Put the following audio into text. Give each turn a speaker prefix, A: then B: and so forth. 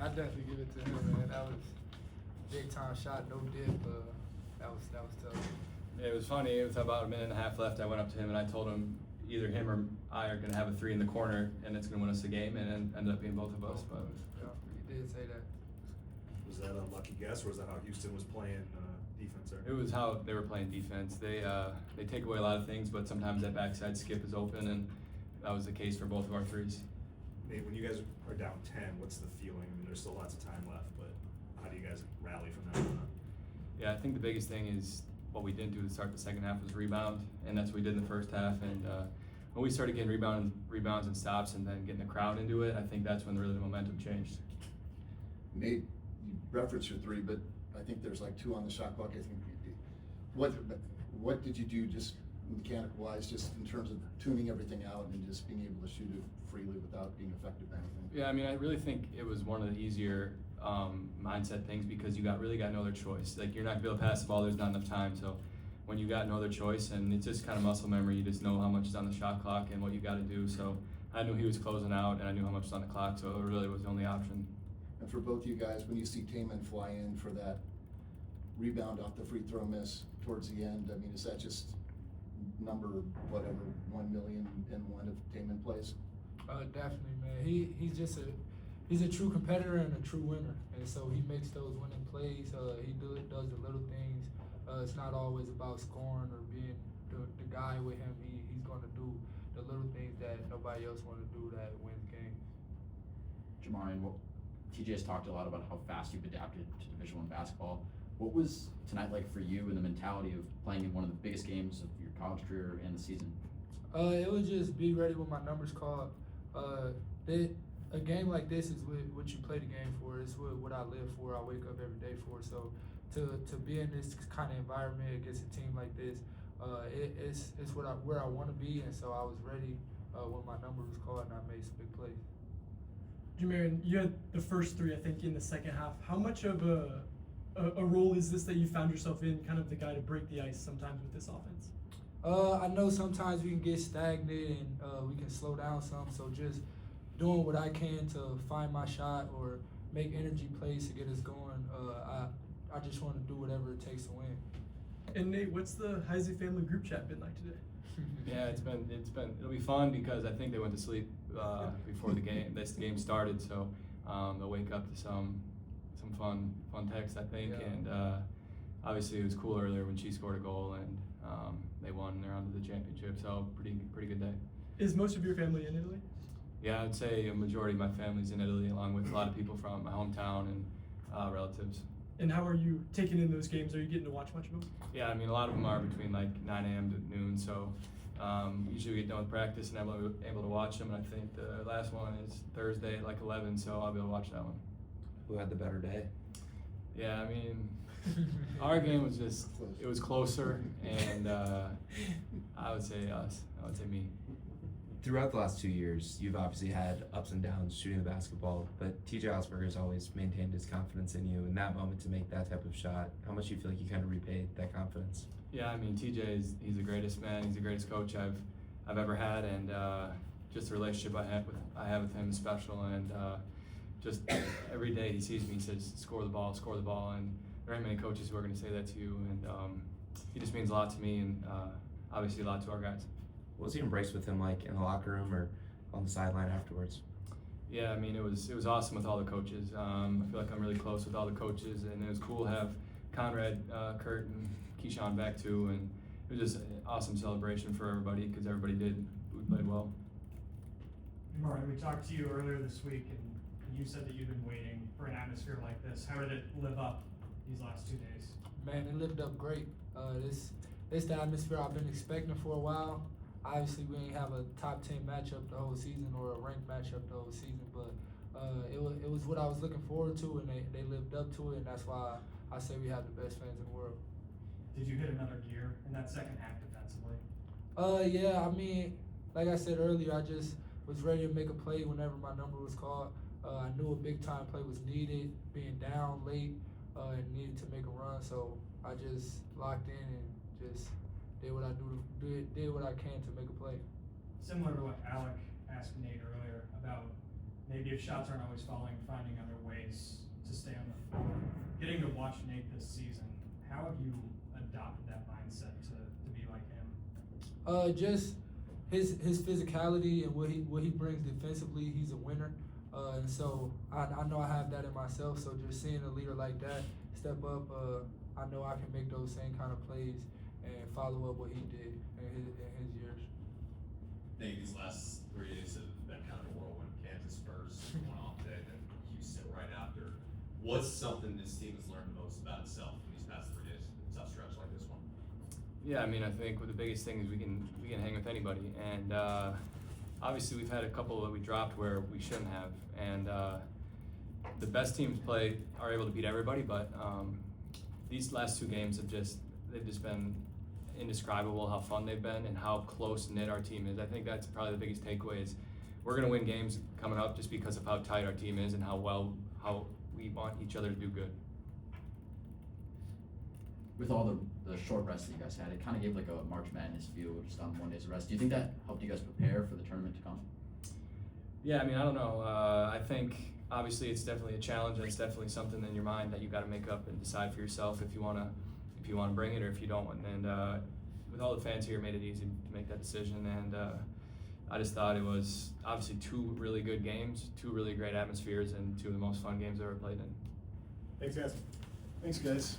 A: I definitely give it to him, man. That was big time shot, no dip. That was tough.
B: Yeah, it was funny. It was about a minute and a half left. I went up to him and I told him either him or I are going to have a 3 in the corner and it's going to win us the game, and it ended up being both of us. But
A: yeah, he did say that.
C: Was that a lucky guess, or was that how Houston was playing defense there?
B: it was how they were playing defense. They take away a lot of things, but sometimes that backside skip is open, and that was the case for both of our threes.
C: Nate, when you guys are down 10, what's the feeling? I mean, there's still lots of time left, but how do you guys rally from that on?
B: Yeah, I think the biggest thing is what we didn't do to start the second half was rebound, and that's what we did in the first half. And when we started getting rebounds and stops, and then getting the crowd into it, I think that's when really the momentum changed.
D: Nate, you referenced your 3, but I think there's like 2 on the shot clock. I think what did you do just mechanical wise, just in terms of tuning everything out and just being able to shoot it freely without being affected by anything?
B: Yeah, I mean, I really think it was one of the easier mindset things, because you really got no other choice. Like, you're not gonna be able to pass the ball, there's not enough time. So when you got no other choice, and it's just kind of muscle memory, you just know how much is on the shot clock and what you got to do. So I knew he was closing out, and I knew how much was on the clock, so it really was the only option.
D: And for both you guys, when you see Taman fly in for that rebound off the free throw miss towards the end, I mean, is that just number, whatever, 1,000,001 of Taman plays?
A: Definitely, man. He's a true competitor and a true winner, and so he makes those winning plays. He does the little things. It's not always about scoring or being the guy with him. He's going to do the little things that nobody else want to do that wins games.
E: Jamarion, TJ's talked a lot about how fast you've adapted to Division I basketball. What was tonight like for you, and the mentality of playing in one of the biggest games of your college career and the season?
A: It was just be ready when my number's called. A game like this is what you play the game for. It's what I live for. I wake up every day for. So to be in this kind of environment against a team like this, it's where I want to be, and so I was ready when my number was called, and I made some big plays.
F: Jamarion, you had the first 3, I think, in the second half. How much of a role is this that you found yourself in, kind of the guy to break the ice sometimes with this offense?
A: I know sometimes we can get stagnant and we can slow down some, so just doing what I can to find my shot or make energy plays to get us going. I just want to do whatever it takes to win.
F: And Nate, what's the Heise family group chat been like today?
B: Yeah, it'll be fun, because I think they went to sleep before this game started, so they'll wake up to some fun text, I think.
A: Yeah.
B: And obviously it was cool earlier when she scored a goal, and they won, and they're on to the championship, so pretty good day.
F: Is most of your family in Italy?
B: Yeah, I'd say a majority of my family's in Italy, along with a lot of people from my hometown and relatives.
F: And how are you taking in those games? Are you getting to watch much of them?
B: Yeah, I mean, a lot of them are between like 9 a.m. to noon, so usually we get done with practice and I'm able to watch them, and I think the last one is Thursday at like 11, so I'll be able to watch that one.
G: Who had the better day?
B: Yeah, I mean, our game was it was closer, and I would say us. I would say me.
G: Throughout the last 2 years, you've obviously had ups and downs shooting the basketball, but TJ Osberger's always maintained his confidence in you. In that moment to make that type of shot, how much do you feel like you kind of repaid that confidence?
B: Yeah, I mean, he's the greatest man. He's the greatest coach I've ever had, and just the relationship I have with him is special. And just every day he sees me, he says, score the ball, and there aren't many coaches who are going to say that to you. And he just means a lot to me, and obviously a lot to our guys.
G: What was the embrace with him like in the locker room or on the sideline afterwards?
B: Yeah, I mean, it was awesome with all the coaches. I feel like I'm really close with all the coaches, and it was cool to have Conrad, Kurt, and Keyshawn back too, and it was just an awesome celebration for everybody, because we played well.
H: Martin, we talked to you earlier this week, and you said that you've been waiting for an atmosphere like this. How did it live up these last 2 days?
A: Man, it lived up great. This the atmosphere I've been expecting for a while. Obviously, we ain't have a top 10 matchup the whole season or a ranked matchup the whole season, but it was what I was looking forward to, and they lived up to it, and that's why I say we have the best fans in the world.
H: Did you hit another gear in that second half defensively?
A: Yeah, I mean, like I said earlier, I just was ready to make a play whenever my number was called. I knew a big time play was needed, being down late, and needed to make a run, so I just locked in and just did what I can to make a play.
H: Similar to what Alec asked Nate earlier about maybe if shots aren't always falling, finding other ways to stay on the floor. Getting to watch Nate this season, how have you adopted that mindset to be like him?
A: Just his physicality and what he brings defensively. He's a winner, and so I know I have that in myself. So just seeing a leader like that step up, I know I can make those same kind of plays and follow up what he did in his years.
I: I think these last 3 days have been kind of a whirlwind. Kansas first, one off day, then Houston right after. What's something this team has learned most about itself in these past 3 days? A tough stretch like this one.
B: Yeah, I mean, I think the biggest thing is we can hang with anybody, and obviously we've had a couple that we dropped where we shouldn't have, and the best teams are able to beat everybody, but these last 2 games they've just been indescribable how fun they've been and how close knit our team is. I think that's probably the biggest takeaway is we're gonna win games coming up just because of how tight our team is and how we want each other to do good.
E: With all the short rests that you guys had, it kind of gave like a March Madness feel just on 1 day's rest. Do you think that helped you guys prepare for the tournament to come?
B: Yeah, I mean, I don't know. I think obviously it's definitely a challenge and it's definitely something in your mind that you got to make up and decide for yourself if you want to bring it or if you don't. And with all the fans here, it made it easy to make that decision. And I just thought it was obviously 2 really good games, 2 really great atmospheres, and 2 of the most fun games I've ever played in.
C: Thanks, guys.
D: Thanks, guys.